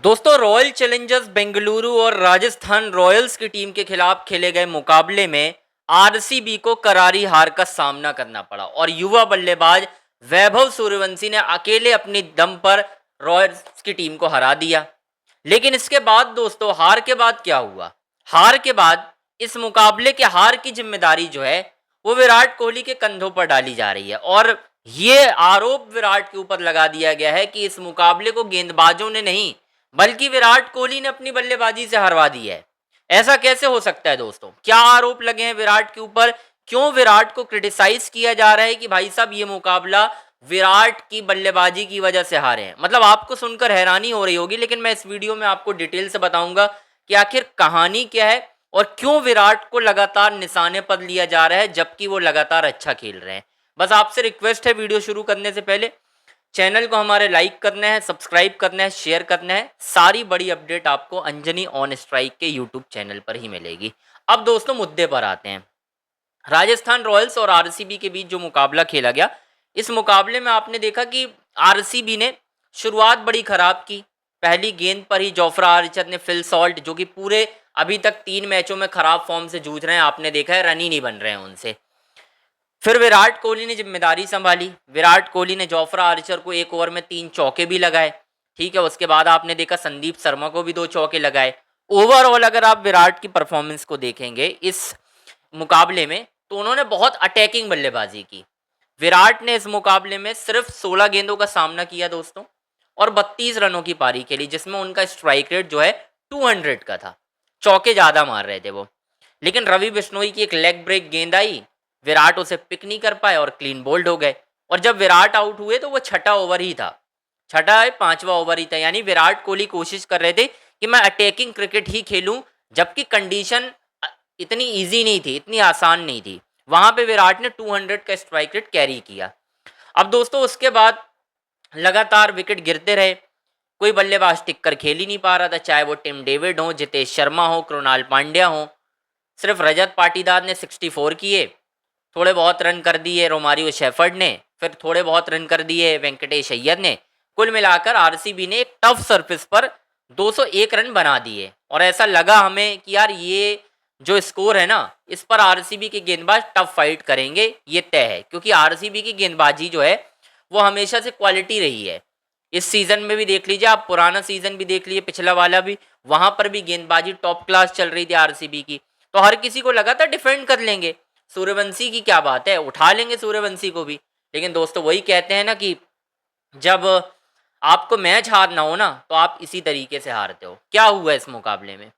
दोस्तों royal Challengers Bengaluru और Rajasthan Royals की टीम के खिलाफ खेले गए मुकाबले में आरसीबी को करारी हार का सामना करना पड़ा और युवा बल्लेबाज वैभव सूर्यवंशी ने अकेले अपनी दम पर रॉयल्स की टीम को हरा दिया। लेकिन इसके बाद दोस्तों हार के बाद क्या हुआ? हार के बाद इस मुकाबले के हार की जिम्मेदारी जो है वो विराट कोहली के कंधों पर डाली जा रही है और ये आरोप विराट के ऊपर लगा दिया गया है कि इस मुकाबले को गेंदबाजों ने नहीं बल्कि विराट कोहली ने अपनी बल्लेबाजी से हरवा दी है। ऐसा कैसे हो सकता है दोस्तों? क्या आरोप लगे हैं विराट के ऊपर? क्यों विराट को क्रिटिसाइज किया जा रहा है कि भाई साहब ये मुकाबला विराट की बल्लेबाजी की वजह से हारे हैं? मतलब आपको सुनकर हैरानी हो रही होगी, लेकिन मैं इस वीडियो में आपको डिटेल से बताऊंगा कि आखिर कहानी क्या है और क्यों विराट को लगातार निशाने पर लिया जा रहा है जबकि वो लगातार अच्छा खेल रहे हैं। बस आपसे रिक्वेस्ट है, वीडियो शुरू करने से पहले चैनल को हमारे लाइक करना है, सब्सक्राइब करना है, शेयर करना है। सारी बड़ी अपडेट आपको अंजनी ऑन स्ट्राइक के यूट्यूब चैनल पर ही मिलेगी। अब दोस्तों मुद्दे पर आते हैं। राजस्थान रॉयल्स और आरसीबी के बीच जो मुकाबला खेला गया, इस मुकाबले में आपने देखा कि आरसीबी ने शुरुआत बड़ी खराब की। पहली गेंद पर ही जोफ्रा आर्चर ने फिल सॉल्ट, जो कि पूरे अभी तक 3 मैचों में खराब फॉर्म से जूझ रहे हैं, आपने देखा है रन ही नहीं बन रहे हैं उनसे। फिर विराट कोहली ने जिम्मेदारी संभाली। विराट कोहली ने जोफ्रा आर्चर को 1 ओवर में 3 चौके भी लगाए। ठीक है, उसके बाद आपने देखा संदीप शर्मा को भी 2 चौके लगाए। ओवरऑल अगर आप विराट की परफॉर्मेंस को देखेंगे इस मुकाबले में, तो उन्होंने बहुत अटैकिंग बल्लेबाजी की। विराट ने इस मुकाबले में सिर्फ 16 गेंदों का सामना किया दोस्तों और 32 रनों की पारी खेली, जिसमें उनका स्ट्राइक रेट जो है 200 का था। चौके ज़्यादा मार रहे थे वो। लेकिन रवि बिश्नोई की एक लेग ब्रेक गेंद आई, विराट उसे पिक नहीं कर पाए और क्लीन बोल्ड हो गए। और जब विराट आउट हुए तो वो छठा ओवर ही था, छठा है 5वां ओवर ही था। यानी विराट कोहली कोशिश कर रहे थे कि मैं अटैकिंग क्रिकेट ही खेलूं, जबकि कंडीशन इतनी इजी नहीं थी, इतनी आसान नहीं थी। वहां पे विराट ने 200 का स्ट्राइक रेट कैरी किया। अब दोस्तों उसके बाद लगातार विकेट गिरते रहे, कोई बल्लेबाज टिक कर खेल ही नहीं पा रहा था, चाहे वो टिम डेविड हो, जितेश शर्मा हो, कृणाल पांड्या हो। सिर्फ रजत पाटीदार ने 64 किए, थोड़े बहुत रन कर दिए रोमारियो शेफर्ड ने, फिर थोड़े बहुत रन कर दिए वेंकटेश अय्यर ने। कुल मिलाकर आरसीबी ने एक टफ सरफेस पर 201 रन बना दिए और ऐसा लगा हमें कि यार ये जो स्कोर है ना, इस पर आरसीबी के गेंदबाज टफ फाइट करेंगे, ये तय है। क्योंकि आरसीबी की गेंदबाजी जो है वो हमेशा से क्वालिटी रही है। इस सीजन में भी देख लीजिए आप, पुराना सीजन भी देख लीजिए, पिछला वाला भी, वहां पर भी गेंदबाजी टॉप क्लास चल रही थी आरसीबी की। तो हर किसी को लगा था डिफेंड कर लेंगे, सूर्यवंशी की क्या बात है, उठा लेंगे सूर्यवंशी को भी। लेकिन दोस्तों वही कहते हैं ना कि जब आपको मैच हारना हो ना, तो आप इसी तरीके से हारते हो। क्या हुआ इस मुकाबले में?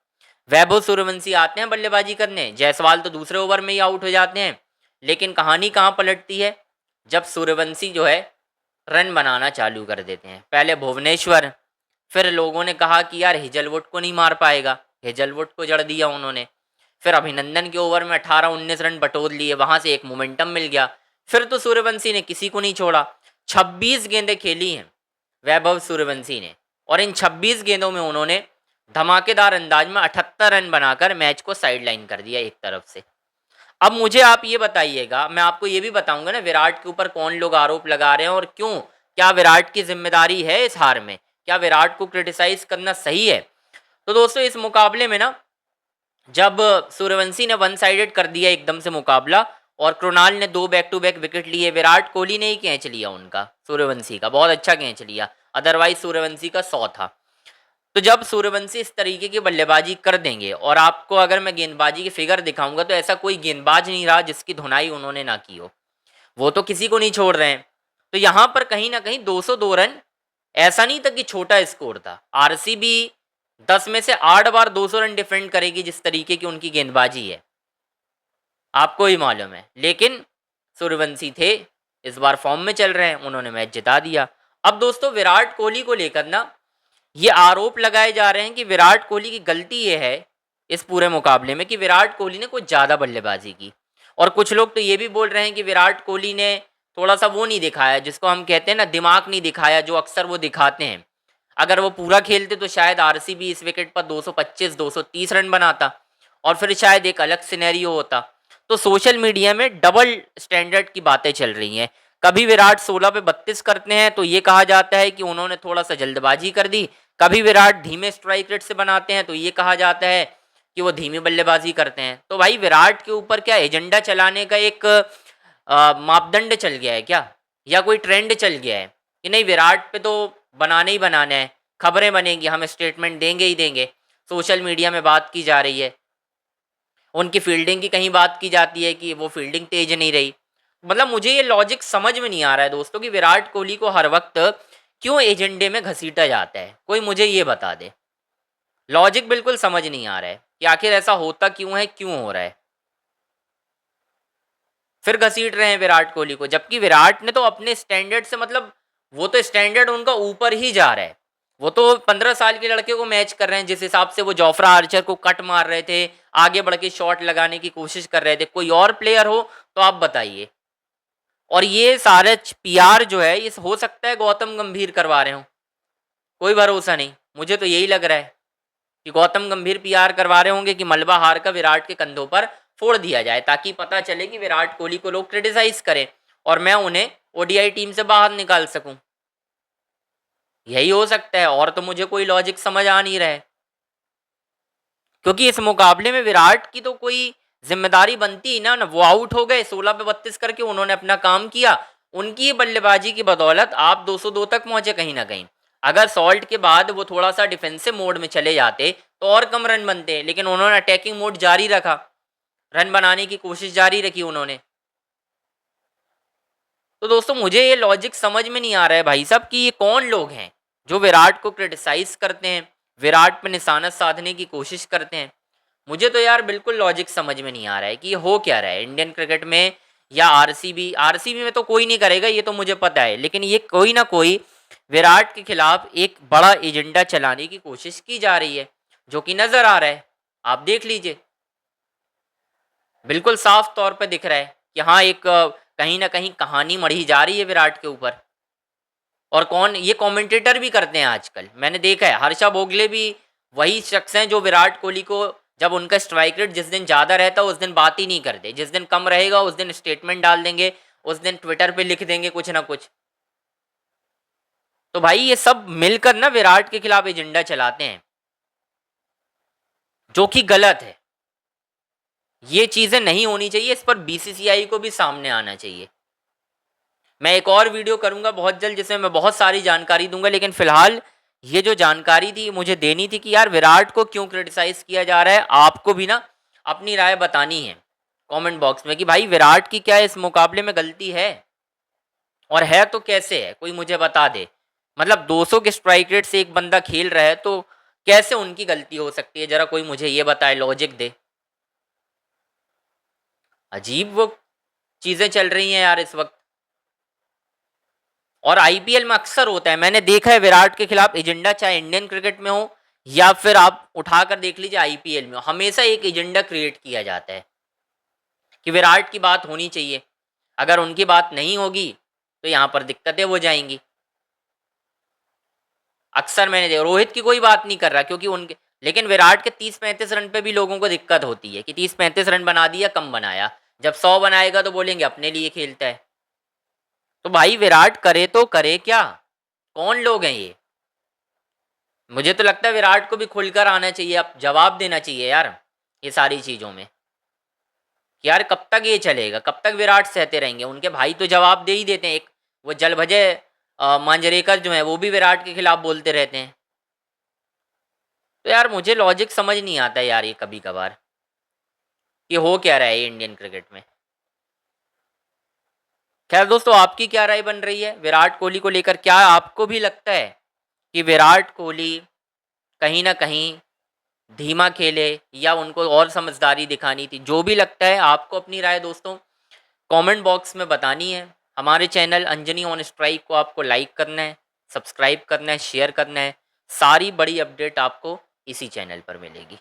वैभव सूर्यवंशी आते हैं बल्लेबाजी करने, जायसवाल तो दूसरे ओवर में ही आउट हो जाते हैं। लेकिन कहानी कहाँ पलटती है? जब सूर्यवंशी जो है रन बनाना चालू कर देते हैं। पहले भुवनेश्वर, फिर लोगों ने कहा कि यार हेजलवुड को नहीं मार पाएगा, हेजलवुड को जड़ दिया उन्होंने। फिर अभिनंदन के ओवर में 18-19 रन बटोर लिए, वहां से एक मोमेंटम मिल गया। फिर तो सूर्यवंशी ने किसी को नहीं छोड़ा। 26 गेंदें खेली हैं वैभव सूर्यवंशी ने और इन 26 गेंदों में उन्होंने धमाकेदार अंदाज में 78 रन बनाकर मैच को साइडलाइन कर दिया एक तरफ से। अब मुझे आप ये बताइएगा, मैं आपको ये भी बताऊंगा ना विराट के ऊपर कौन लोग आरोप लगा रहे हैं और क्यों, क्या विराट की जिम्मेदारी है इस हार में, क्या विराट को क्रिटिसाइज करना सही है? तो दोस्तों इस मुकाबले में ना, जब सूर्यवंशी ने वन साइडेड कर दिया एकदम से मुकाबला और कृणाल ने 2 बैक टू बैक विकेट लिए, विराट कोहली ने ही कैच लिया उनका, सूर्यवंशी का बहुत अच्छा कैच लिया, अदरवाइज सूर्यवंशी का 100 था। तो जब सूर्यवंशी इस तरीके की बल्लेबाजी कर देंगे, और आपको अगर मैं गेंदबाजी के फिगर दिखाऊंगा तो ऐसा कोई गेंदबाज नहीं रहा जिसकी धुनाई उन्होंने ना की हो, वो तो किसी को नहीं छोड़ रहे हैं। तो यहाँ पर कहीं ना कहीं 202 रन ऐसा नहीं था कि छोटा स्कोर था। आरसीबी 10 में से 8 बार 200 रन डिफेंड करेगी, जिस तरीके की उनकी गेंदबाजी है आपको ही मालूम है। लेकिन सूर्यवंशी थे, इस बार फॉर्म में चल रहे हैं, उन्होंने मैच जिता दिया। अब दोस्तों विराट कोहली को लेकर ना ये आरोप लगाए जा रहे हैं कि विराट कोहली की गलती ये है इस पूरे मुकाबले में कि विराट कोहली ने कुछ ज़्यादा बल्लेबाजी की। और कुछ लोग तो ये भी बोल रहे हैं कि विराट कोहली ने थोड़ा सा वो नहीं दिखाया, जिसको हम कहते हैं ना दिमाग नहीं दिखाया, जो अक्सर वो दिखाते हैं। अगर वो पूरा खेलते तो शायद आरसीबी इस विकेट पर 225-230 रन बनाता और फिर शायद एक अलग सिनेरियो होता। तो सोशल मीडिया में डबल स्टैंडर्ड की बातें चल रही हैं। कभी विराट 16 पे 32 करते हैं तो ये कहा जाता है कि उन्होंने थोड़ा सा जल्दबाजी कर दी, कभी विराट धीमे स्ट्राइक रेट से बनाते हैं तो ये कहा जाता है कि वो धीमी बल्लेबाजी करते हैं। तो भाई विराट के ऊपर क्या एजेंडा चलाने का एक मापदंड चल गया है क्या, या कोई ट्रेंड चल गया है कि नहीं विराट पे तो बनाने ही बनाना है, खबरें बनेंगी, हम स्टेटमेंट देंगे ही देंगे, सोशल मीडिया में बात की जा रही है, उनकी फील्डिंग की कहीं बात की जाती है कि वो फील्डिंग तेज नहीं रही। मतलब मुझे ये लॉजिक समझ में नहीं आ रहा है दोस्तों कि विराट कोहली को हर वक्त क्यों एजेंडे में घसीटा जाता है, कोई मुझे ये बता दे। लॉजिक बिल्कुल समझ नहीं आ रहा है कि आखिर ऐसा होता क्यों है, क्यों हो रहा है। फिर घसीट रहे हैं विराट कोहली को, जबकि विराट ने तो अपने स्टैंडर्ड से मतलब वो तो स्टैंडर्ड उनका ऊपर ही जा रहा है। वो तो 15 साल के लड़के को मैच कर रहे हैं, जिस हिसाब से वो जोफ्रा आर्चर को कट मार रहे थे, आगे बढ़ के शॉट लगाने की कोशिश कर रहे थे। कोई और प्लेयर हो तो आप बताइए। और ये सारे पीआर जो है ये हो सकता है गौतम गंभीर करवा रहे हो, कोई भरोसा नहीं। मुझे तो यही लग रहा है कि गौतम गंभीर पीआर करवा रहे होंगे कि मलबा हार का विराट के कंधों पर फोड़ दिया जाए, ताकि पता चले कि विराट कोहली को लोग क्रिटिसाइज करें और मैं उन्हें ओडीआई टीम से बाहर निकाल सकूं। यही हो सकता है, और तो मुझे कोई लॉजिक समझ आ नहीं रहा है। क्योंकि इस मुकाबले में विराट की तो कोई जिम्मेदारी बनती ही ना, वो आउट हो गए 16 पे 32 करके, उन्होंने अपना काम किया। उनकी बल्लेबाजी की बदौलत आप 202 तक पहुंचे कहीं ना कहीं। अगर सॉल्ट के बाद वो थोड़ा सा डिफेंसिव मोड में चले जाते तो और कम रन बनते, लेकिन उन्होंने अटैकिंग मोड जारी रखा, रन बनाने की कोशिश जारी रखी उन्होंने। तो दोस्तों मुझे ये लॉजिक समझ में नहीं आ रहा है भाई साहब कि ये कौन लोग हैं जो विराट को क्रिटिसाइज करते हैं, विराट पे निशाना साधने की कोशिश करते हैं। मुझे तो यार बिल्कुल लॉजिक समझ में नहीं आ रहा है कि ये हो क्या रहा है इंडियन क्रिकेट में, या आरसीबी में तो कोई नहीं करेगा, ये तो मुझे पता है, लेकिन ये कोई ना कोई विराट के खिलाफ एक बड़ा एजेंडा चलाने की कोशिश की जा रही है, जो कि नजर आ रहा है। आप देख लीजिए, बिल्कुल साफ तौर पे दिख रहा है कि हाँ एक कहीं ना कहीं कहानी मढ़ी जा रही है विराट के ऊपर। और कौन ये कमेंटेटर भी करते हैं आजकल, मैंने देखा है हर्षा भोगले भी वही शख्स हैं जो विराट कोहली को, जब उनका स्ट्राइक रेट जिस दिन ज़्यादा रहता है उस दिन बात ही नहीं करते, जिस दिन कम रहेगा उस दिन स्टेटमेंट डाल देंगे, उस दिन ट्विटर पे लिख देंगे कुछ ना कुछ। तो भाई ये सब मिलकर ना विराट के खिलाफ एजेंडा चलाते हैं, जो कि गलत है। ये चीज़ें नहीं होनी चाहिए, इस पर बीसीसीआई को भी सामने आना चाहिए। मैं एक और वीडियो करूंगा बहुत जल्द जिसमें मैं बहुत सारी जानकारी दूंगा, लेकिन फिलहाल ये जो जानकारी थी मुझे देनी थी कि यार विराट को क्यों क्रिटिसाइज किया जा रहा है। आपको भी ना अपनी राय बतानी है कमेंट बॉक्स में कि भाई विराट की क्या इस मुकाबले में गलती है, और है तो कैसे है, कोई मुझे बता दे। मतलब 200 के स्ट्राइक रेट से एक बंदा खेल रहा है तो कैसे उनकी गलती हो सकती है, जरा कोई मुझे ये बताए, लॉजिक दे। अजीब वो चीज़ें चल रही हैं यार इस वक्त। और आईपीएल में अक्सर होता है, मैंने देखा है विराट के खिलाफ एजेंडा, चाहे इंडियन क्रिकेट में हो या फिर आप उठाकर देख लीजिए आईपीएल में, हमेशा एक एजेंडा क्रिएट किया जाता है कि विराट की बात होनी चाहिए, अगर उनकी बात नहीं होगी तो यहाँ पर दिक्कतें हो जाएंगी। अक्सर मैंने देखा, रोहित की कोई बात नहीं कर रहा क्योंकि उनके, लेकिन विराट के 30-35 रन पे भी लोगों को दिक्कत होती है कि 30-35 रन बना दिया, कम बनाया। जब 100 बनाएगा तो बोलेंगे अपने लिए खेलता है। तो भाई विराट करे तो करे क्या, कौन लोग हैं ये। मुझे तो लगता है विराट को भी खुलकर आना चाहिए, अब जवाब देना चाहिए यार ये सारी चीज़ों में। कि यार कब तक ये चलेगा, कब तक विराट सहते रहेंगे। उनके भाई तो जवाब दे ही देते हैं, एक वो जल भजे मांजरेकर जो है वो भी विराट के खिलाफ बोलते रहते हैं। तो यार मुझे लॉजिक समझ नहीं आता यार ये कभी कभार कि हो क्या रहा है इंडियन क्रिकेट में। खैर दोस्तों आपकी क्या राय बन रही है विराट कोहली को लेकर, क्या आपको भी लगता है कि विराट कोहली कहीं ना कहीं धीमा खेले या उनको और समझदारी दिखानी थी। जो भी लगता है आपको अपनी राय दोस्तों कमेंट बॉक्स में बतानी है। हमारे चैनल अंजनी ऑन स्ट्राइक को आपको लाइक करना है, सब्सक्राइब करना है, शेयर करना है। सारी बड़ी अपडेट आपको इसी चैनल पर मिलेगी।